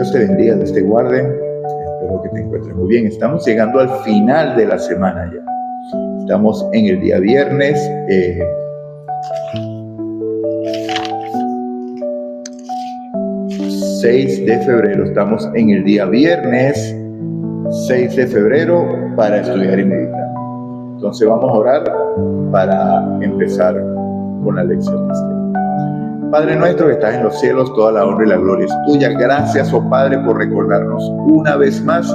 Dios te bendiga, Dios te guarde. Espero que te encuentres muy bien. Estamos llegando al final de la semana ya. Estamos en el día viernes. 6 de febrero. Estamos en el día viernes 6 de febrero para estudiar y meditar. Entonces vamos a orar para empezar con la lección de este. Padre nuestro que estás en los cielos, toda la honra y la gloria es tuya. Gracias, oh Padre, por recordarnos una vez más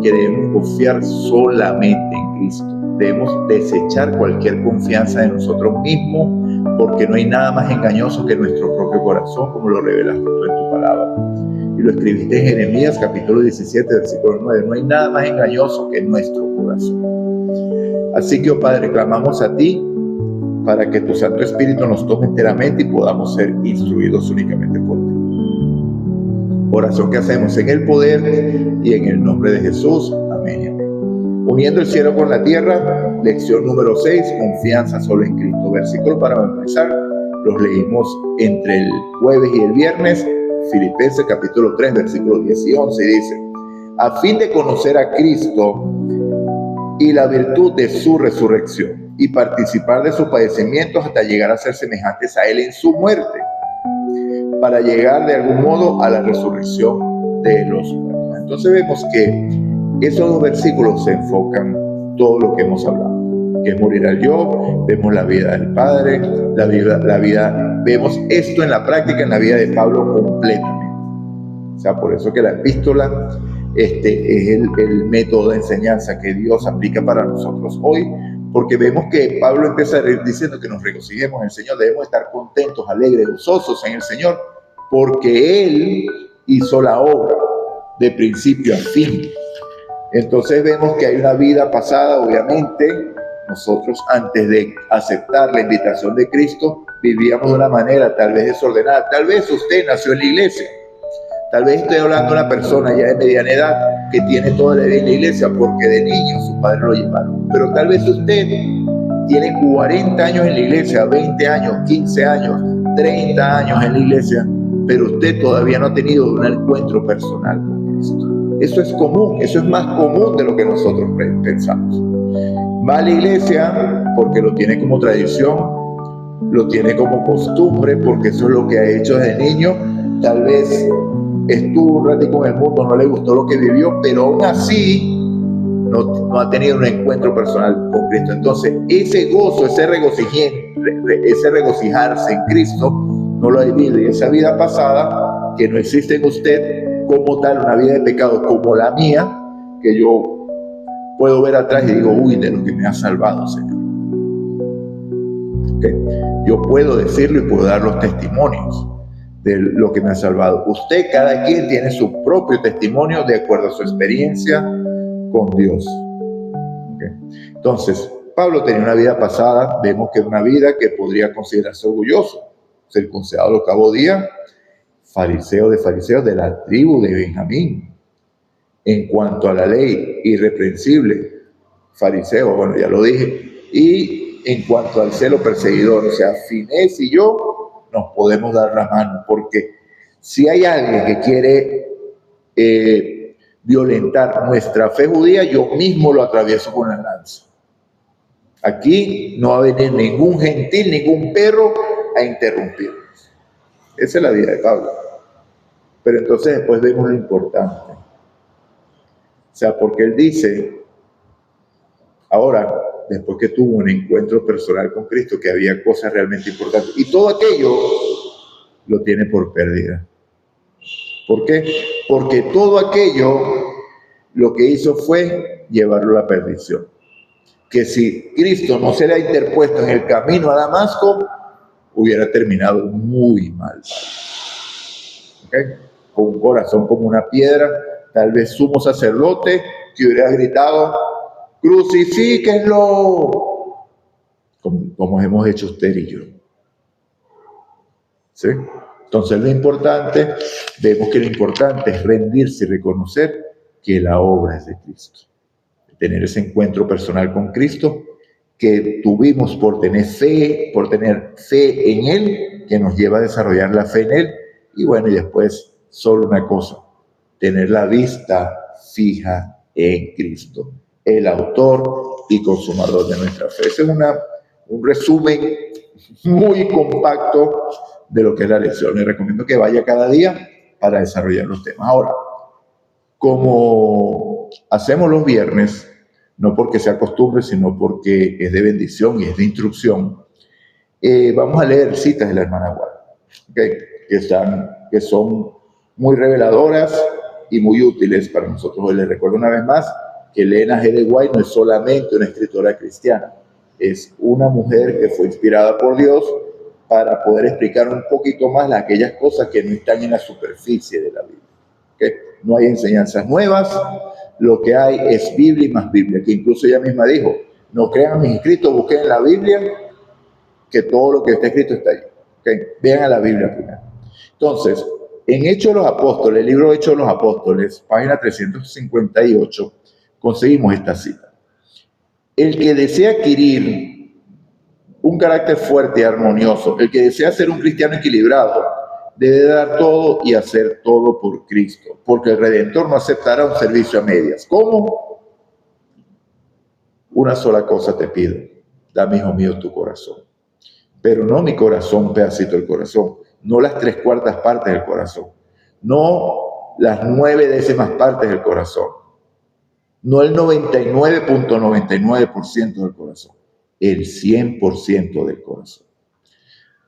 que debemos confiar solamente en Cristo. Debemos desechar cualquier confianza de nosotros mismos, porque no hay nada más engañoso que nuestro propio corazón, como lo revelas tú en tu palabra. Y lo escribiste en Jeremías capítulo 17, versículo 9. No hay nada más engañoso que nuestro corazón. Así que, oh Padre, clamamos a ti para que tu Santo Espíritu nos tome enteramente y podamos ser instruidos únicamente por ti. Oración que hacemos en el poder y en el nombre de Jesús. Amén. Uniendo el cielo con la tierra, lección número 6, confianza solo en Cristo. Versículo para memorizar, los leímos entre el jueves y el viernes. Filipenses capítulo 3, versículos 10 y 11, dice: a fin de conocer a Cristo y la virtud de su resurrección, y participar de sus padecimientos hasta llegar a ser semejantes a Él en su muerte, para llegar de algún modo a la resurrección de los muertos. Entonces vemos que esos dos versículos se enfocan todo lo que hemos hablado, que es morir al yo. Vemos la vida del Padre, la vida, vemos esto en la práctica en la vida de Pablo completamente. O sea, por eso que la epístola es el método de enseñanza que Dios aplica para nosotros hoy, porque vemos que Pablo empieza diciendo que nos regocijemos en el Señor, debemos estar contentos, alegres, gozosos en el Señor, porque Él hizo la obra de principio a fin. Entonces vemos que hay una vida pasada. Obviamente nosotros, antes de aceptar la invitación de Cristo, vivíamos de una manera tal vez desordenada. Tal vez usted nació en la iglesia. Tal vez estoy hablando de una persona ya de mediana edad que tiene toda la vida en la iglesia porque de niño sus padres lo llevaron. Pero tal vez usted tiene 40 años en la iglesia, 20 años, 15 años, 30 años en la iglesia, pero usted todavía no ha tenido un encuentro personal con Cristo. Eso es común, eso es más común de lo que nosotros pensamos. Va a la iglesia porque lo tiene como tradición, lo tiene como costumbre, porque eso es lo que ha hecho desde niño. Tal vez estuvo un ratito en el mundo, no le gustó lo que vivió, pero aún así no ha tenido un encuentro personal con Cristo. Entonces, ese gozo, ese regocijarse en Cristo, no lo ha vivido. Y esa vida pasada, que no existe en usted como tal, una vida de pecado como la mía, que yo puedo ver atrás y digo, uy, de lo que me ha salvado, Señor. ¿Okay? Yo puedo decirlo y puedo dar los testimonios de lo que me ha salvado. Usted, cada quien tiene su propio testimonio de acuerdo a su experiencia con Dios. ¿Okay? Entonces, Pablo tenía una vida pasada. Vemos que una vida que podría considerarse orgulloso. Circuncidado al octavo día, fariseo de fariseos, de la tribu de Benjamín. En cuanto a la ley, irreprensible, fariseo, bueno, ya lo dije. Y en cuanto al celo, perseguidor. O sea, Finés y yo nos podemos dar la mano, porque si hay alguien que quiere violentar nuestra fe judía, yo mismo lo atravieso con la lanza. Aquí no va a venir ningún gentil, ningún perro a interrumpirnos. Esa es la vida de Pablo. Pero entonces después vemos lo importante. O sea, porque él dice, ahora, después que tuvo un encuentro personal con Cristo, que había cosas realmente importantes, y todo aquello lo tiene por pérdida. ¿Por qué? Porque todo aquello lo que hizo fue llevarlo a la perdición. Que si Cristo no se le ha interpuesto en el camino a Damasco, hubiera terminado muy mal. ¿Okay? Con un corazón como una piedra, tal vez sumo sacerdote que hubiera gritado, ¡crucifíquenlo! Como hemos hecho usted y yo. ¿Sí? Entonces vemos que lo importante es rendirse y reconocer que la obra es de Cristo. Tener ese encuentro personal con Cristo que tuvimos por tener fe en Él, que nos lleva a desarrollar la fe en Él. Y bueno, y después solo una cosa, tener la vista fija en Cristo, el autor y consumador de nuestra fe. Ese es un resumen muy compacto de lo que es la lección. Les recomiendo que vaya cada día para desarrollar los temas. Ahora, como hacemos los viernes, no porque sea costumbre, sino porque es de bendición y es de instrucción, vamos a leer citas de la hermana White, ¿okay? que son muy reveladoras y muy útiles para nosotros. Hoy les recuerdo una vez más que Elena G. de White no es solamente una escritora cristiana, es una mujer que fue inspirada por Dios para poder explicar un poquito más aquellas cosas que no están en la superficie de la Biblia. ¿Okay? No hay enseñanzas nuevas, lo que hay es Biblia y más Biblia, que incluso ella misma dijo, no crean mis escritos, busquen en la Biblia, que todo lo que está escrito está allí. ¿Okay? Vean a la Biblia primero. Entonces, en Hechos de los Apóstoles, el libro Hechos de los Apóstoles, página 358, conseguimos esta cita. El que desea adquirir un carácter fuerte y armonioso, el que desea ser un cristiano equilibrado, debe dar todo y hacer todo por Cristo, porque el Redentor no aceptará un servicio a medias. ¿Cómo? Una sola cosa te pido, dame, hijo mío, tu corazón. Pero no mi corazón, pedacito del corazón, no las 3/4 partes del corazón, no las 9/10 partes del corazón, no el 99.99% del corazón, el 100% del corazón.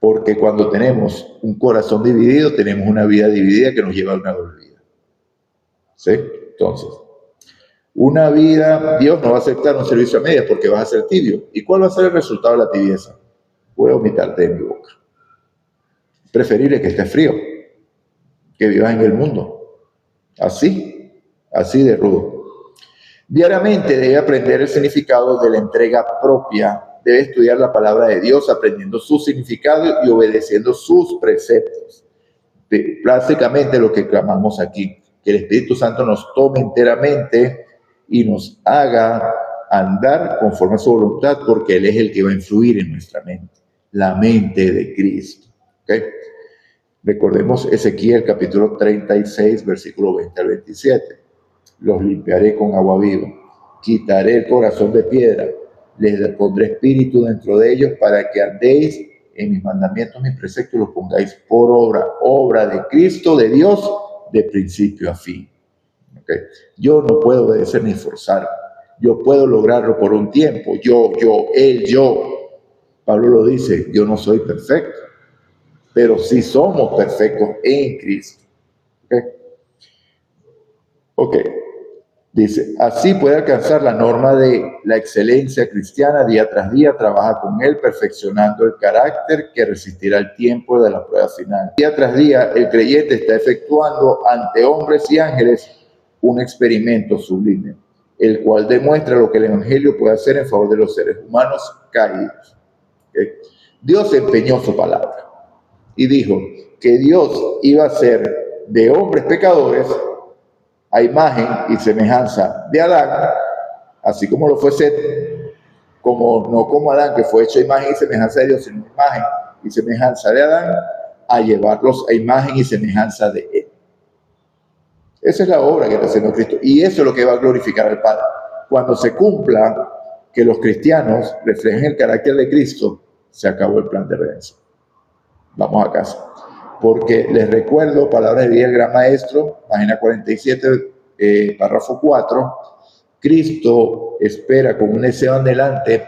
Porque cuando tenemos un corazón dividido, tenemos una vida dividida que nos lleva a una doble vida. ¿Sí? Entonces, una vida, Dios no va a aceptar un servicio a medias porque vas a ser tibio. ¿Y cuál va a ser el resultado de la tibieza? Voy a vomitarte de mi boca. Preferible que estés frío, que vivas en el mundo. Así de rudo. Diariamente debe aprender el significado de la entrega propia. Debe estudiar la palabra de Dios, aprendiendo su significado y obedeciendo sus preceptos. Básicamente lo que clamamos aquí, que el Espíritu Santo nos tome enteramente y nos haga andar conforme a su voluntad, porque Él es el que va a influir en nuestra mente, la mente de Cristo. ¿Okay? Recordemos Ezequiel capítulo 36, versículo 20 al 27. Los limpiaré con agua viva, quitaré el corazón de piedra, les pondré espíritu dentro de ellos para que andéis en mis mandamientos, mis preceptos, y los pongáis por obra de Cristo, de Dios, de principio a fin. ¿Okay? Yo no puedo obedecer ni forzarme, yo puedo lograrlo por un tiempo, yo. Pablo lo dice, yo no soy perfecto, pero sí somos perfectos en Cristo. Ok. Dice, así puede alcanzar la norma de la excelencia cristiana día tras día, trabaja con él, perfeccionando el carácter que resistirá el tiempo de la prueba final. Día tras día, el creyente está efectuando ante hombres y ángeles un experimento sublime, el cual demuestra lo que el Evangelio puede hacer en favor de los seres humanos caídos. ¿Okay? Dios empeñó su palabra y dijo que Dios iba a ser de hombres pecadores a imagen y semejanza de Adán, así como lo fue Set, no como Adán, que fue hecho a imagen y semejanza de Dios, sino imagen y semejanza de Adán, a llevarlos a imagen y semejanza de Él. Esa es la obra que está haciendo Cristo, y eso es lo que va a glorificar al Padre. Cuando se cumpla que los cristianos reflejen el carácter de Cristo, se acabó el plan de redención. Vamos a casa. Porque les recuerdo, palabras de vida del Gran Maestro, página 47, párrafo 4, Cristo espera con un deseo adelante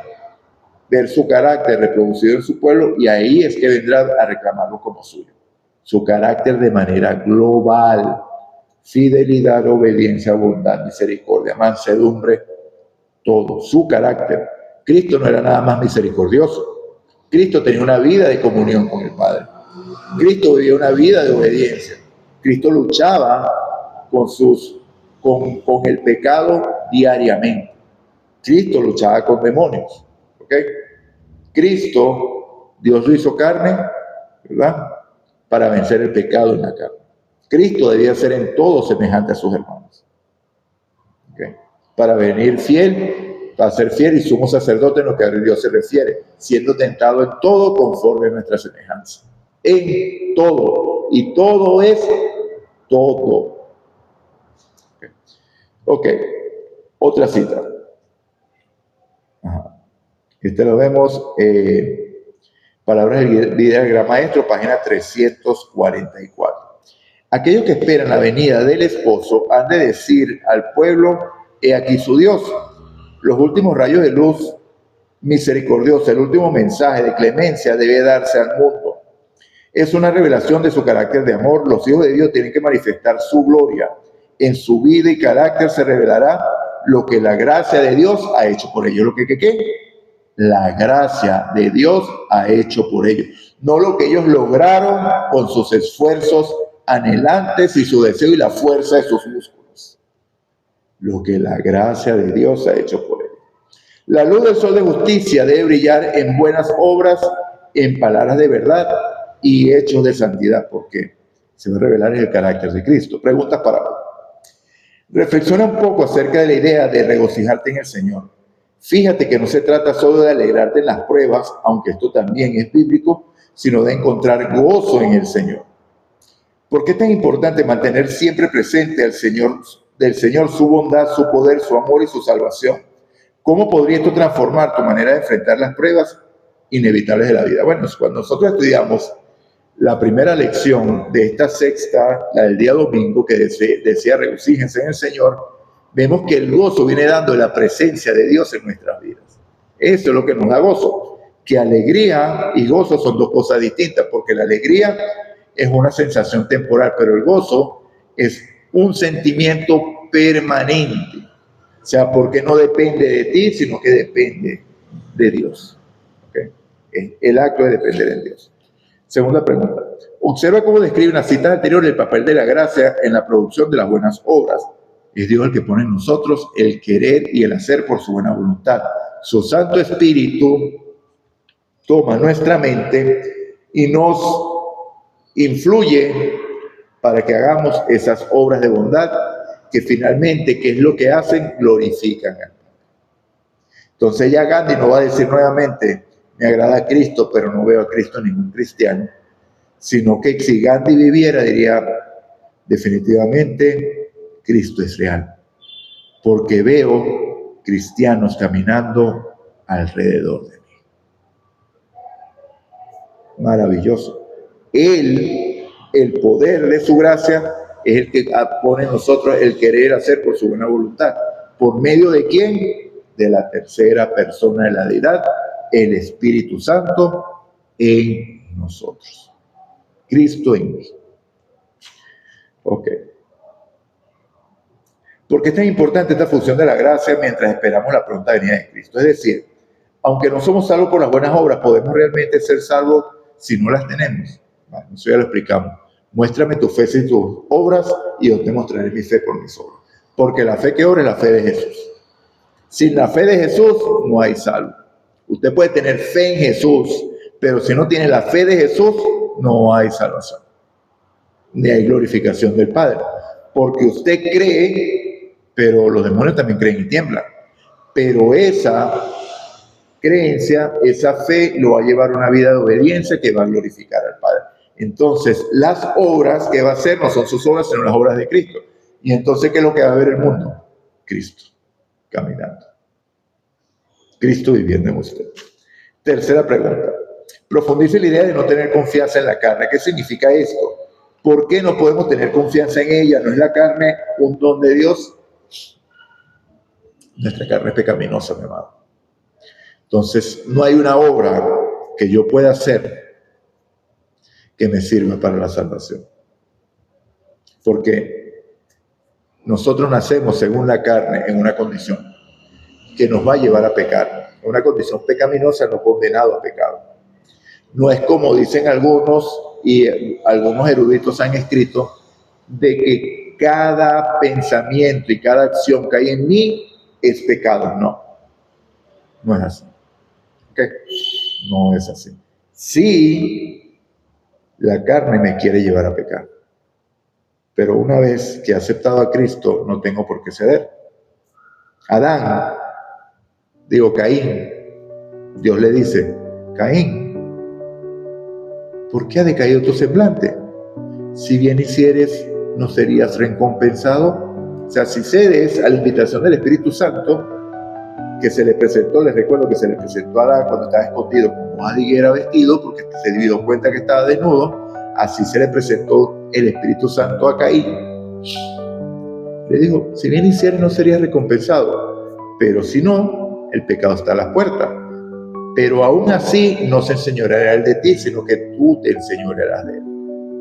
ver su carácter reproducido en su pueblo, y ahí es que vendrá a reclamarlo como suyo. Su carácter de manera global, fidelidad, obediencia, bondad, misericordia, mansedumbre, todo, su carácter. Cristo no era nada más misericordioso. Cristo tenía una vida de comunión con el Padre. Cristo vivía una vida de obediencia. Cristo luchaba con el pecado diariamente. Cristo luchaba con demonios. ¿Okay? Cristo, Dios lo hizo carne, ¿verdad? Para vencer el pecado en la carne. Cristo debía ser en todo semejante a sus hermanos. ¿Okay? Para venir fiel, para ser fiel y sumo sacerdote en lo que a Dios se refiere, siendo tentado en todo conforme a nuestra semejanza. En todo, y todo es todo. Ok, otra cita. Ajá. Este lo vemos, Palabras del Gran Maestro, página 344. Aquellos que esperan la venida del esposo han de decir al pueblo: he aquí su Dios. Los últimos rayos de luz misericordiosa, el último mensaje de clemencia debe darse al mundo. Es una revelación de su carácter de amor. Los hijos de Dios tienen que manifestar su gloria. En su vida y carácter se revelará lo que la gracia de Dios ha hecho por ellos. Lo que la gracia de Dios ha hecho por ellos. No lo que ellos lograron con sus esfuerzos anhelantes y su deseo y la fuerza de sus músculos. Lo que la gracia de Dios ha hecho por ellos. La luz del sol de justicia debe brillar en buenas obras, en palabras de verdad y hechos de santidad, porque se va a revelar el carácter de Cristo. Preguntas para hoy. Reflexiona un poco acerca de la idea de regocijarte en el Señor. Fíjate que no se trata solo de alegrarte en las pruebas, aunque esto también es bíblico, sino de encontrar gozo en el Señor. ¿Por qué es tan importante mantener siempre presente del Señor su bondad, su poder, su amor y su salvación? ¿Cómo podría esto transformar tu manera de enfrentar las pruebas inevitables de la vida? Bueno, cuando nosotros estudiamos la primera lección de esta sexta, la del día domingo, que decía regocíjense en el Señor, vemos que el gozo viene dando de la presencia de Dios en nuestras vidas. Eso es lo que nos da gozo. Que alegría y gozo son dos cosas distintas, porque la alegría es una sensación temporal, pero el gozo es un sentimiento permanente. O sea, porque no depende de ti, sino que depende de Dios. ¿Okay? El acto de depender de Dios. Segunda pregunta. Observa cómo describe una cita anterior el papel de la gracia en la producción de las buenas obras. Es Dios el que pone en nosotros el querer y el hacer por su buena voluntad. Su Santo Espíritu toma nuestra mente y nos influye para que hagamos esas obras de bondad que finalmente, ¿qué es lo que hacen? Glorifican a Dios. Entonces ya Gandhi no va a decir nuevamente, me agrada a Cristo, pero no veo a Cristo en ningún cristiano, sino que si Gandhi viviera diría, definitivamente Cristo es real, porque veo cristianos caminando alrededor de mí. Maravilloso. Él, el poder de su gracia, es el que pone en nosotros el querer hacer por su buena voluntad. ¿Por medio de quién? De la tercera persona de la deidad, el Espíritu Santo en nosotros. Cristo en mí. Ok. ¿Por qué es tan importante esta función de la gracia mientras esperamos la pronta venida de Cristo? Es decir, aunque no somos salvos por las buenas obras, ¿podemos realmente ser salvos si no las tenemos? Bueno, eso ya lo explicamos. Muéstrame tu fe sin tus obras y yo te mostraré mi fe por mis obras. Porque la fe que obra es la fe de Jesús. Sin la fe de Jesús no hay salvo. Usted puede tener fe en Jesús, pero si no tiene la fe de Jesús, no hay salvación. Ni hay glorificación del Padre. Porque usted cree, pero los demonios también creen y tiemblan. Pero esa creencia, esa fe lo va a llevar a una vida de obediencia que va a glorificar al Padre. Entonces, las obras que va a hacer no son sus obras, sino las obras de Cristo. Y entonces, ¿qué es lo que va a ver el mundo? Cristo caminando. Cristo viviendo en usted. Tercera pregunta. Profundice la idea de no tener confianza en la carne. ¿Qué significa esto? ¿Por qué no podemos tener confianza en ella? ¿No es la carne un don de Dios? Nuestra carne es pecaminosa, mi amado. Entonces, no hay una obra que yo pueda hacer que me sirva para la salvación. Porque nosotros nacemos según la carne en una condición que nos va a llevar a pecar. Una condición pecaminosa, no condenado a pecado. No es como dicen algunos, y algunos eruditos han escrito, de que cada pensamiento y cada acción que hay en mí es pecado. No, no es así. ¿Okay? No es así. Sí, la carne me quiere llevar a pecar. Pero una vez que he aceptado a Cristo, no tengo por qué ceder. Caín, Dios le dice, Caín, ¿por qué ha decaído tu semblante? Si bien hicieres, ¿no serías recompensado? O sea, si cedes a la invitación del Espíritu Santo, que se le presentó, les recuerdo que se le presentó a Adán cuando estaba escondido como hoja de higuera vestido, porque se dio cuenta que estaba desnudo, así se le presentó el Espíritu Santo a Caín. Le dijo, si bien hicieres no serías recompensado, pero si no, el pecado está a las puertas. Pero aún así no se enseñoreará él de ti, sino que tú te enseñorearás de él,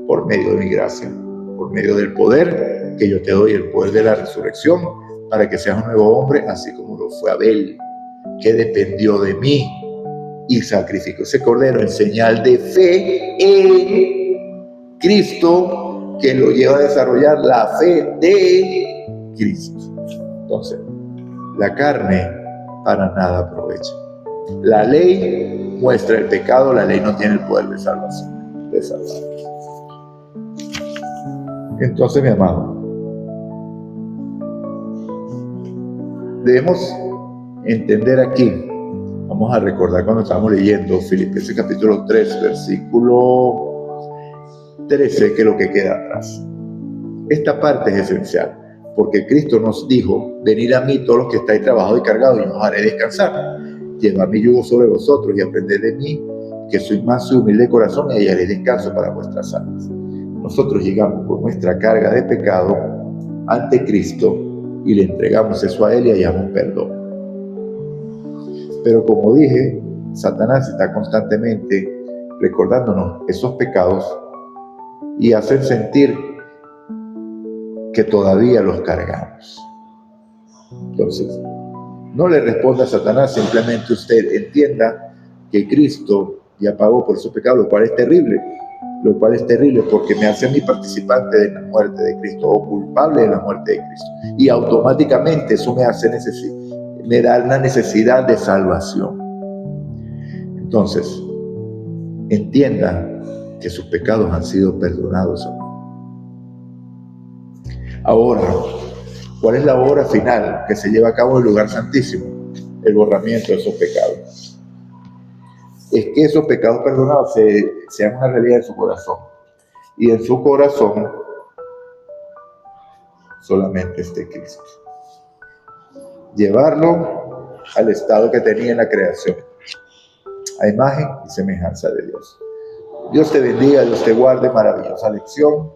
por medio de mi gracia, por medio del poder que yo te doy, el poder de la resurrección, para que seas un nuevo hombre, así como lo fue Abel, que dependió de mí y sacrificó ese cordero en señal de fe en Cristo, que lo lleva a desarrollar la fe de Cristo. Entonces, la carne para nada aprovecha. La ley muestra el pecado, la ley no tiene el poder de salvación, de salvar. Entonces, mi amado, debemos entender aquí, vamos a recordar cuando estamos leyendo Filipenses capítulo 3, versículo 13, que es lo que queda atrás. Esta parte es esencial, porque Cristo nos dijo, venid a mí todos los que estáis trabajados y cargados, y os haré descansar. Llevad mi yugo sobre vosotros y aprended de mí, que soy manso y humilde de corazón, y hallaré descanso para vuestras almas. Nosotros llegamos con nuestra carga de pecado ante Cristo y le entregamos eso a Él y hallamos perdón. Pero como dije, Satanás está constantemente recordándonos esos pecados y hacen sentir que todavía los cargamos. Entonces, no le responda a Satanás, simplemente usted entienda que Cristo ya pagó por esos pecados, lo cual es terrible porque me hace a mí participante de la muerte de Cristo o culpable de la muerte de Cristo, y automáticamente eso me da la necesidad de salvación. Entonces, entienda que sus pecados han sido perdonados. Ahora, ¿cuál es la obra final que se lleva a cabo en el lugar santísimo? El borramiento de esos pecados. Es que esos pecados perdonados sean una realidad en su corazón. Y en su corazón solamente esté Cristo. Llevarlo al estado que tenía en la creación, a imagen y semejanza de Dios. Dios te bendiga, Dios te guarde. Maravillosa lección.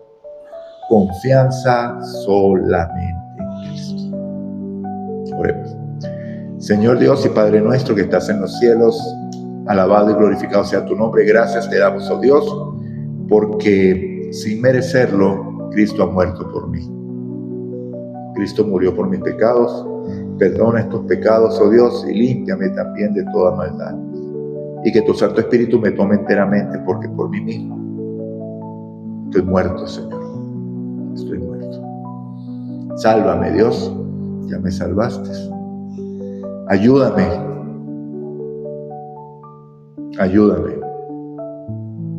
Confianza solamente en Cristo. Oremos. Señor Dios y Padre nuestro que estás en los cielos, alabado y glorificado sea tu nombre. Gracias te damos, oh Dios, porque sin merecerlo, Cristo ha muerto por mí. Cristo murió por mis pecados. Perdona estos pecados, oh Dios, y límpiame también de toda maldad. Y que tu Santo Espíritu me tome enteramente, porque por mí mismo estoy muerto, Señor. Estoy muerto. Sálvame, Dios, ya me salvaste. Ayúdame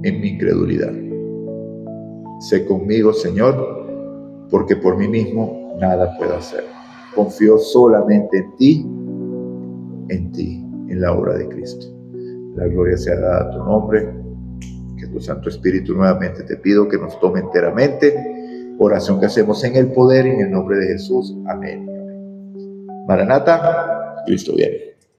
en mi incredulidad. Sé conmigo, Señor, porque por mí mismo nada puedo hacer. Confío solamente en ti, en la obra de Cristo. La gloria sea dada a tu nombre. Que tu Santo Espíritu nuevamente te pido que nos tome enteramente. Oración que hacemos en el poder y en el nombre de Jesús. Amén. Maranata, Cristo viene.